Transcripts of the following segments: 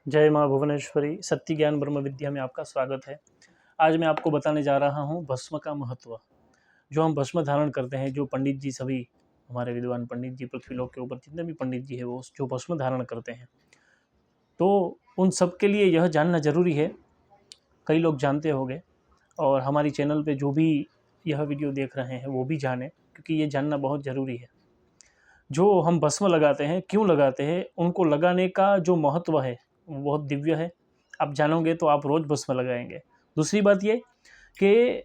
जय माँ भुवनेश्वरी सत्य ज्ञान ब्रह्म विद्या में आपका स्वागत है। आज मैं आपको बताने जा रहा हूँ भस्म का महत्व। जो हम भस्म धारण करते हैं, जो पंडित जी सभी हमारे विद्वान पंडित जी पृथ्वीलोक के ऊपर जितने भी पंडित जी है वो जो भस्म धारण करते हैं, तो उन सब के लिए यह जानना जरूरी है। कई लोग जानते होंगे और हमारी चैनल पे जो भी यह वीडियो देख रहे हैं वो भी जाने, क्योंकि ये जानना बहुत ज़रूरी है। जो हम भस्म लगाते हैं, क्यों लगाते हैं, उनको लगाने का जो महत्व है वो बहुत दिव्य है। आप जानोगे तो आप रोज़ भस्म लगाएंगे। दूसरी बात ये कि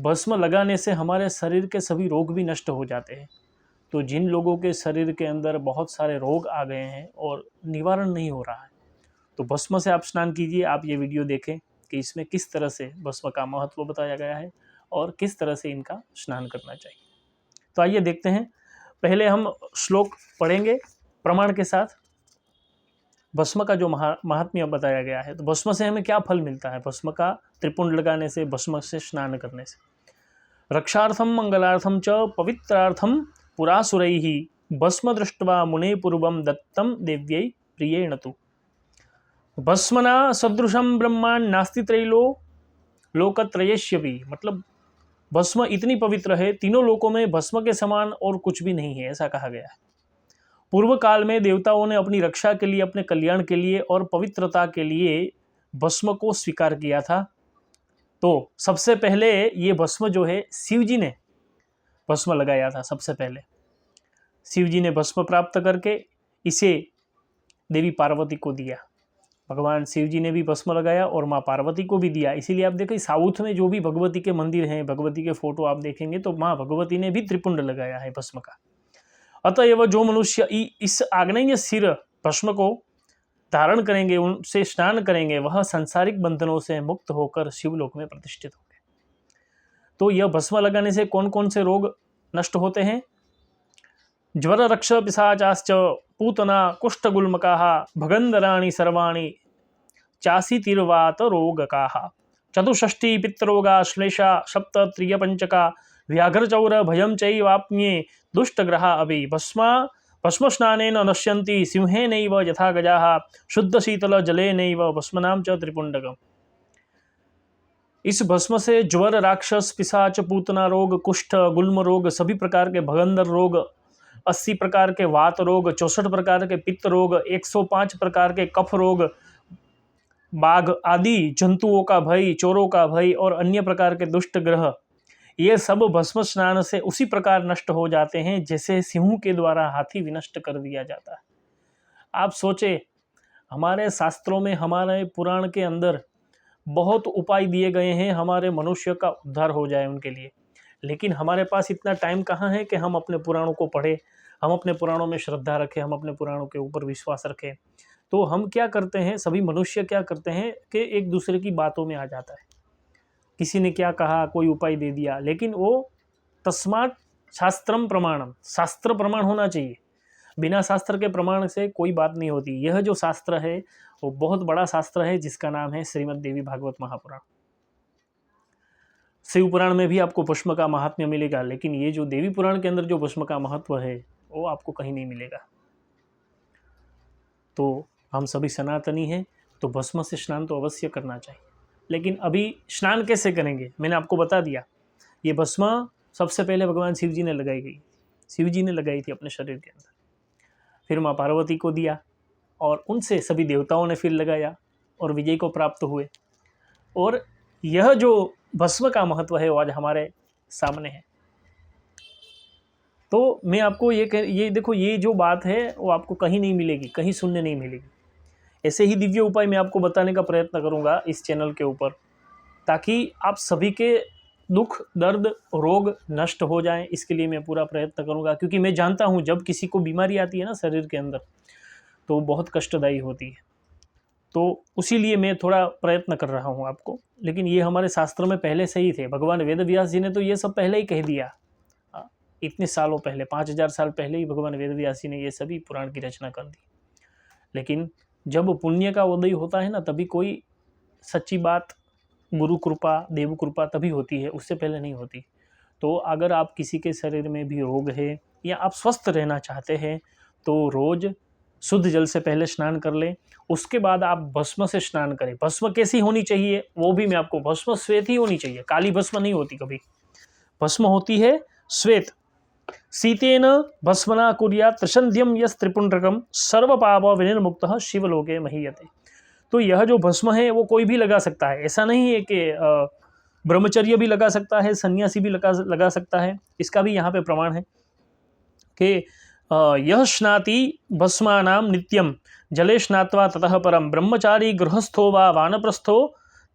भस्म लगाने से हमारे शरीर के सभी रोग भी नष्ट हो जाते हैं। तो जिन लोगों के शरीर के अंदर बहुत सारे रोग आ गए हैं और निवारण नहीं हो रहा है, तो भस्म से आप स्नान कीजिए। आप ये वीडियो देखें कि इसमें किस तरह से भस्म का महत्व बताया गया है और किस तरह से इनका स्नान करना चाहिए। तो आइए देखते हैं। पहले हम श्लोक पढ़ेंगे प्रमाण के साथ। भस्म का जो महात्म्य बताया गया है, तो भस्म से हमें क्या फल मिलता है। भस्म का त्रिपुंड लगाने से, भस्म से स्नान करने से, रक्षार्थम मंगलार्थम च पवित्रार्थम पुरासुरैः भस्म दृष्ट्वा मुने पूर्वम दत्तम देव्यै प्रियेण तु। भस्मना सदृशम ब्रह्मांड नास्ति त्रैलो लोकत्रयेष्यपि। मतलब भस्म इतनी पवित्र है, तीनों लोकों में भस्म के समान और कुछ भी नहीं है, ऐसा कहा गया है। पूर्व काल में देवताओं ने अपनी रक्षा के लिए, अपने कल्याण के लिए और पवित्रता के लिए भस्म को स्वीकार किया था। तो सबसे पहले ये भस्म जो है शिव जी ने भस्म लगाया था। सबसे पहले शिव जी ने भस्म प्राप्त करके इसे देवी पार्वती को दिया। भगवान शिव जी ने भी भस्म लगाया और माँ पार्वती को भी दिया। इसीलिए आप देखें साउथ में जो भी भगवती के मंदिर हैं, भगवती के फोटो आप देखेंगे तो माँ भगवती ने भी त्रिपुंड लगाया है भस्म का। अतएव जो मनुष्य इस आग्नेय सिर भस्म को धारण करेंगे, उनसे स्नान करेंगे, वह सांसारिक बंधनों से मुक्त होकर शिवलोक में प्रतिष्ठित होंगे। तो यह भस्म लगाने से कौन कौन से रोग नष्ट होते हैं। ज्वर रक्ष पिशाचाश्च पूतना कुष्ठगुल्मकाः भगंधराणि सर्वाणि चासीतिर्वात रोगकाः चतुष्षष्टि पित्तरोगा श्लेषा सप्तत्रियपंचका व्याघ्रचौर भयं चैवाप्ये दुष्टग्रहा अपि भस्मस्नानेन नश्यन्ति सिंहेनैव यथा गजाः शुद्धशीतल जलेनैव भस्मनां च त्रिपुंडकम्। इस भस्म से ज्वर, राक्षस, पिशाच, पूतना रोग, कुष्ठ, गुल्म रोग, सभी प्रकार के भगंधर रोग, 80 प्रकार के वात रोग, 64 प्रकार के पित्त रोग, 105 प्रकार के कफ रोग, बाघ आदि जंतुओं का भय, चोरों का भय और अन्य प्रकार के दुष्ट ग्रह, ये सब भस्म स्नान से उसी प्रकार नष्ट हो जाते हैं जैसे सिंह के द्वारा हाथी विनष्ट कर दिया जाता है। आप सोचे, हमारे शास्त्रों में, हमारे पुराण के अंदर बहुत उपाय दिए गए हैं हमारे मनुष्य का उद्धार हो जाए उनके लिए, लेकिन हमारे पास इतना टाइम कहाँ है कि हम अपने पुराणों को पढ़ें, हम अपने पुराणों में श्रद्धा रखें, हम अपने पुराणों के ऊपर विश्वास रखें। तो हम क्या करते हैं, सभी मनुष्य क्या करते हैं कि एक दूसरे की बातों में आ जाता है। किसी ने क्या कहा, कोई उपाय दे दिया, लेकिन वो तस्मात् शास्त्रम प्रमाणम, शास्त्र प्रमाण होना चाहिए। बिना शास्त्र के प्रमाण से कोई बात नहीं होती। यह जो शास्त्र है वो बहुत बड़ा शास्त्र है जिसका नाम है श्रीमद् देवी भागवत महापुराण। शिव पुराण में भी आपको भस्म का महात्म्य मिलेगा, लेकिन ये जो देवी पुराण के अंदर जो भस्म का महत्व है वो आपको कहीं नहीं मिलेगा। तो हम सभी सनातनी हैं, तो भस्म से स्नान तो अवश्य करना चाहिए। लेकिन अभी स्नान कैसे करेंगे, मैंने आपको बता दिया। ये भस्म सबसे पहले भगवान शिव जी ने लगाई गई, शिव जी ने लगाई थी अपने शरीर के अंदर, फिर माँ पार्वती को दिया और उनसे सभी देवताओं ने फिर लगाया और विजय को प्राप्त हुए। और यह जो भस्म का महत्व है वो आज हमारे सामने है। तो मैं आपको ये देखो, ये जो बात है वो आपको कहीं नहीं मिलेगी, कहीं सुनने नहीं मिलेगी। ऐसे ही दिव्य उपाय मैं आपको बताने का प्रयत्न करूंगा इस चैनल के ऊपर, ताकि आप सभी के दुख, दर्द, रोग नष्ट हो जाएं। इसके लिए मैं पूरा प्रयत्न करूंगा, क्योंकि मैं जानता हूं जब किसी को बीमारी आती है ना शरीर के अंदर, तो बहुत कष्टदायी होती है। तो उसी लिए मैं थोड़ा प्रयत्न कर रहा हूँ आपको। लेकिन ये हमारे शास्त्र में पहले से ही थे। भगवान वेद व्यास जी ने तो ये सब पहले ही कह दिया। इतने सालों पहले, 5000 साल पहले ही भगवान वेद व्यास जी ने ये सभी पुराण की रचना कर दी। लेकिन जब पुण्य का उदय होता है ना, तभी कोई सच्ची बात, गुरु कृपा, देव कृपा तभी होती है, उससे पहले नहीं होती। तो अगर आप किसी के शरीर में भी रोग है या आप स्वस्थ रहना चाहते हैं, तो रोज़ शुद्ध जल से पहले स्नान कर लें, उसके बाद आप भस्म से स्नान करें। भस्म कैसी होनी चाहिए वो भी मैं आपको, भस्म श्वेत ही होनी चाहिए, काली भस्म नहीं होती कभी, भस्म होती है श्वेत। सीतेन भस्मना कुर्या त्रिसंध्यम यस त्रिपुंड्रकम सर्व पाप विनिर्मुक्तः शिवलोके महीयते। तो यह जो भस्म है वो कोई भी लगा सकता है, ऐसा नहीं है कि ब्रह्मचर्य भी लगा सकता है, सन्यासी भी लगा सकता है। इसका भी यहाँ पे प्रमाण है कि यह स्नाति भस्मानाम नित्यम जले स्नात्वा ततः परम ब्रह्मचारी गृहस्थो वा वानप्रस्थो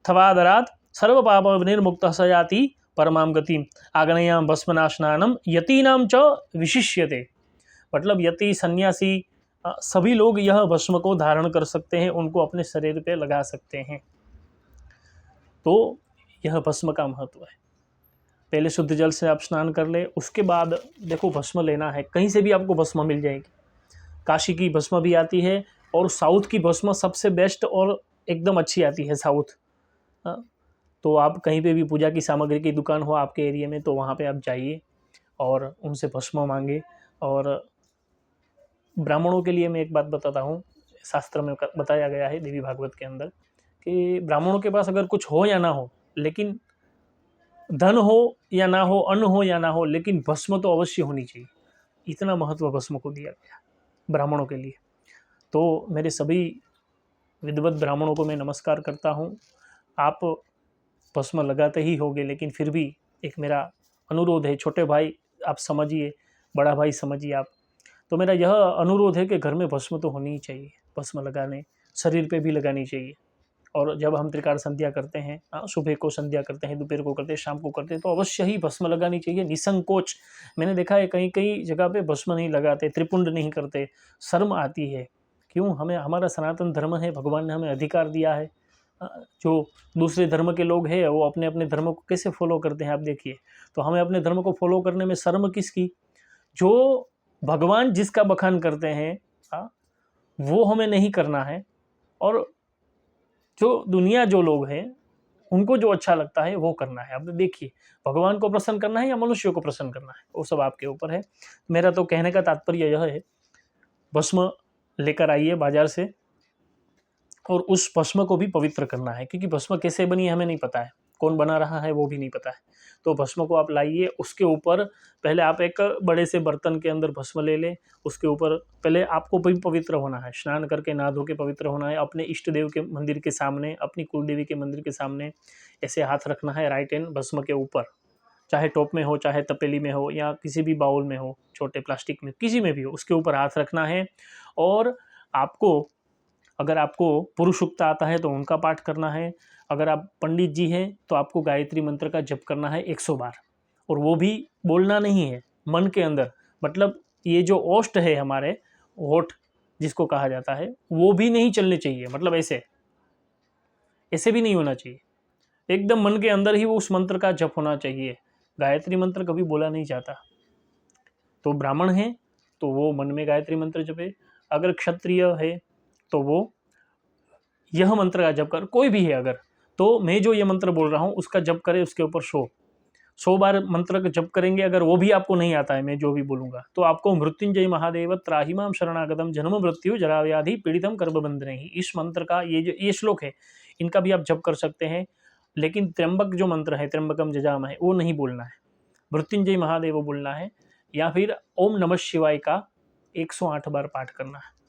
थवादरात सर्व पाप निर्मुक्त स याति परमाम गतिम आग्नेयाम भस्मना स्नानम यतीनाम च विशिष्यते। मतलब यति, सन्यासी, सभी लोग यह भस्म को धारण कर सकते हैं, उनको अपने शरीर पे लगा सकते हैं। तो यह भस्म का महत्व है। पहले शुद्ध जल से आप स्नान कर ले, उसके बाद देखो भस्म लेना है, कहीं से भी आपको भस्म मिल जाएगी। काशी की भस्म भी आती है और साउथ की भस्म सबसे बेस्ट और एकदम अच्छी आती है साउथ। तो आप कहीं पे भी पूजा की सामग्री की दुकान हो आपके एरिया में तो वहाँ पे आप जाइए और उनसे भस्म मांगे। और ब्राह्मणों के लिए मैं एक बात बताता हूँ, शास्त्र में बताया गया है देवी भागवत के अंदर कि ब्राह्मणों के पास अगर कुछ हो या ना हो, लेकिन धन हो या ना हो, अन्न हो या ना हो, लेकिन भस्म तो अवश्य होनी चाहिए। इतना महत्व भस्म को दिया गया ब्राह्मणों के लिए। तो मेरे सभी विद्वत ब्राह्मणों को मैं नमस्कार करता हूँ। आप भस्म लगाते ही होगे, लेकिन फिर भी एक मेरा अनुरोध है, छोटे भाई आप समझिए, बड़ा भाई समझिए आप, तो मेरा यह अनुरोध है कि घर में भस्म तो होनी ही चाहिए। भस्म लगाने, शरीर पे भी लगानी चाहिए। और जब हम त्रिकाल संध्या करते हैं, सुबह को संध्या करते हैं, दोपहर को करते हैं, शाम को करते हैं, तो अवश्य ही भस्म लगानी चाहिए निसंकोच। मैंने देखा है कहीं कहीं जगह पे भस्म नहीं लगाते, त्रिपुंड नहीं करते, शर्म आती है। क्यों? हमें, हमारा सनातन धर्म है, भगवान ने हमें अधिकार दिया है। जो दूसरे धर्म के लोग हैं वो अपने अपने धर्म को कैसे फॉलो करते हैं आप देखिए। तो हमें अपने धर्म को फॉलो करने में शर्म किसकी? जो भगवान जिसका बखान करते हैं वो हमें नहीं करना है। और जो दुनिया, जो लोग हैं, उनको जो अच्छा लगता है वो करना है। अब देखिए, भगवान को प्रसन्न करना है या मनुष्य को प्रसन्न करना है, वो सब आपके ऊपर है। मेरा तो कहने का तात्पर्य यह है, भस्म लेकर आइए बाजार से और उस भस्म को भी पवित्र करना है, क्योंकि भस्म कैसे बनी है हमें नहीं पता है, कौन बना रहा है वो भी नहीं पता है। तो भस्म को आप लाइए, उसके ऊपर पहले आप एक बड़े से बर्तन के अंदर भस्म ले लें। उसके ऊपर पहले आपको भी पवित्र होना है, स्नान करके नहा धो के पवित्र होना है। अपने इष्ट देव के मंदिर के सामने, अपनी कुलदेवी के मंदिर के सामने ऐसे हाथ रखना है, राइट हैंड भस्म के ऊपर, चाहे टोप में हो, चाहे तपेली में हो, या किसी भी बाउल में हो, छोटे प्लास्टिक में, किसी में भी हो, उसके ऊपर हाथ रखना है। और आपको, अगर आपको पुरुषोक्त आता है तो उनका पाठ करना है। अगर आप पंडित जी हैं तो आपको गायत्री मंत्र का जप करना है 100 बार। और वो भी बोलना नहीं है, मन के अंदर। मतलब ये जो ओष्ठ है हमारे, होठ जिसको कहा जाता है, वो भी नहीं चलने चाहिए। मतलब ऐसे ऐसे भी नहीं होना चाहिए, एकदम मन के अंदर ही वो उस मंत्र का जप होना चाहिए। गायत्री मंत्र कभी बोला नहीं जाता। तो ब्राह्मण है तो वो मन में गायत्री मंत्र जपे, अगर क्षत्रिय है तो वो यह मंत्र का जप कर, कोई भी है अगर, तो मैं जो ये मंत्र बोल रहा हूँ उसका जप करे। उसके ऊपर 100 बार मंत्र का जप करेंगे। अगर वो भी आपको नहीं आता है, मैं जो भी बोलूँगा, तो आपको मृत्युंजय महादेव त्राहिमाम शरणागतम जन्म मृत्यु जरा व्याधि पीड़ितम कर्मबंधनहि, इस मंत्र का ये श्लोक है, इनका भी आप जप कर सकते हैं। लेकिन त्र्यंबक जो मंत्र है, त्र्यंबकम जजामहे, वो नहीं बोलना है, मृत्युंजय महादेव बोलना है, या फिर ओम नमः शिवाय का 108 बार पाठ करना है।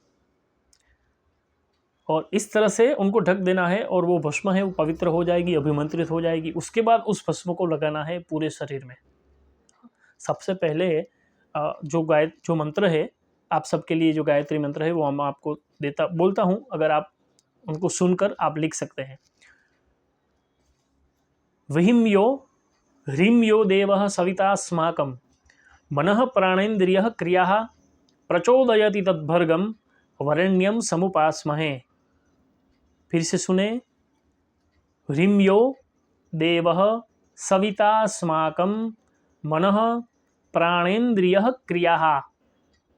और इस तरह से उनको ढक देना है और वो भस्म है वो पवित्र हो जाएगी, अभिमंत्रित हो जाएगी। उसके बाद उस भस्म को लगाना है पूरे शरीर में। सबसे पहले जो मंत्र है, आप सबके लिए जो गायत्री मंत्र है वो हम आपको बोलता हूँ, अगर आप उनको सुनकर आप लिख सकते हैं। विहिम्यो ह्रीम्यो देवः सवितास्माकं मनः प्राणेन्द्रियः क्रियाः प्रचोदयति तद्भर्गं वरेण्यं समुपास्महे। फिर से सुने, ह्रीम्यो देवः सवितास्माकं मनः प्राणेन्द्रियः क्रियाः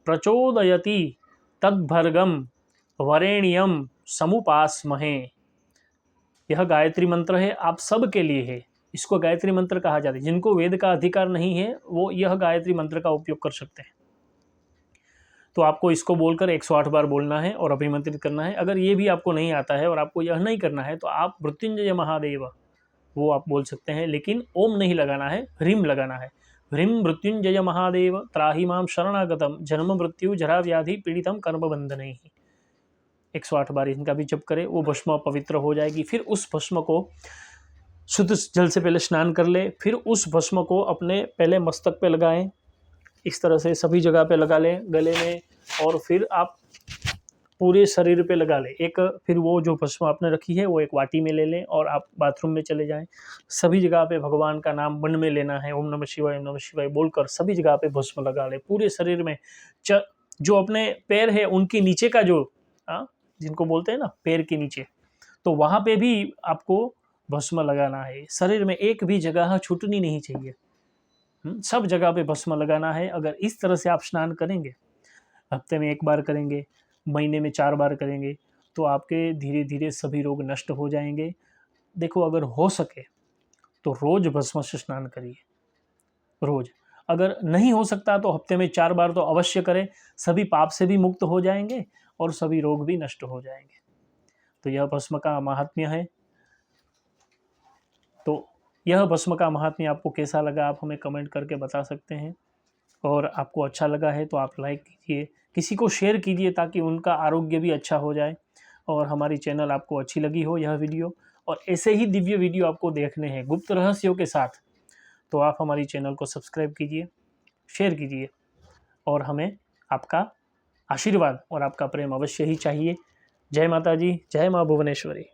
प्रचोदयति तद्भर्गं वरेण्यं समुपास्महे। यह गायत्री मंत्र है, आप सब के लिए है। इसको गायत्री मंत्र कहा जाता है। जिनको वेद का अधिकार नहीं है वो यह गायत्री मंत्र का उपयोग कर सकते हैं। तो आपको इसको बोलकर 108 बार बोलना है और अभिमंत्रित करना है। अगर ये भी आपको नहीं आता है और आपको यह नहीं करना है तो आप मृत्युंजय महादेव वो आप बोल सकते हैं, लेकिन ओम नहीं लगाना है, ह्रीम लगाना है। ह्रीम मृत्युंजय महादेव त्राहि माम शरणागतम जन्म मृत्यु जरा व्याधि पीड़ितम कर्मबंधनैः। 108 बार इनका भी जप करें, वो भस्म पवित्र हो जाएगी। फिर उस भस्म को शुद्ध जल से पहले स्नान कर ले, फिर उस भस्म को अपने पहले मस्तक पे लगाएं, इस तरह से सभी जगह पे लगा लें गले में, और फिर आप पूरे शरीर पे लगा लें। फिर वो जो भस्म आपने रखी है वो एक वाटी में ले लें और आप बाथरूम में चले जाएं। सभी जगह पे भगवान का नाम मन में लेना है, ओम नमः शिवाय बोलकर सभी जगह पे भस्म लगा लें पूरे शरीर में। जो अपने पैर है उनके नीचे का जो जिनको बोलते हैं ना पैर के नीचे, तो वहाँ पे भी आपको भस्म लगाना है। शरीर में एक भी जगह छूटनी नहीं चाहिए, सब जगह पे भस्म लगाना है। अगर इस तरह से आप स्नान करेंगे, हफ्ते में 1 बार करेंगे, महीने में 4 बार करेंगे, तो आपके धीरे धीरे सभी रोग नष्ट हो जाएंगे। देखो, अगर हो सके तो रोज भस्म से स्नान करिए, रोज। अगर नहीं हो सकता तो हफ्ते में 4 बार तो अवश्य करें, सभी पाप से भी मुक्त हो जाएंगे और सभी रोग भी नष्ट हो जाएंगे। तो यह भस्म का महात्म्य है। तो यह भस्म का महात्म्य आपको कैसा लगा आप हमें कमेंट करके बता सकते हैं, और आपको अच्छा लगा है तो आप लाइक कीजिए, किसी को शेयर कीजिए ताकि उनका आरोग्य भी अच्छा हो जाए। और हमारी चैनल आपको अच्छी लगी हो यह वीडियो, और ऐसे ही दिव्य वीडियो आपको देखने हैं गुप्त रहस्यों के साथ, तो आप हमारी चैनल को सब्सक्राइब कीजिए, शेयर कीजिए, और हमें आपका आशीर्वाद और आपका प्रेम अवश्य ही चाहिए। जय माता जी, जय माँ भुवनेश्वरी।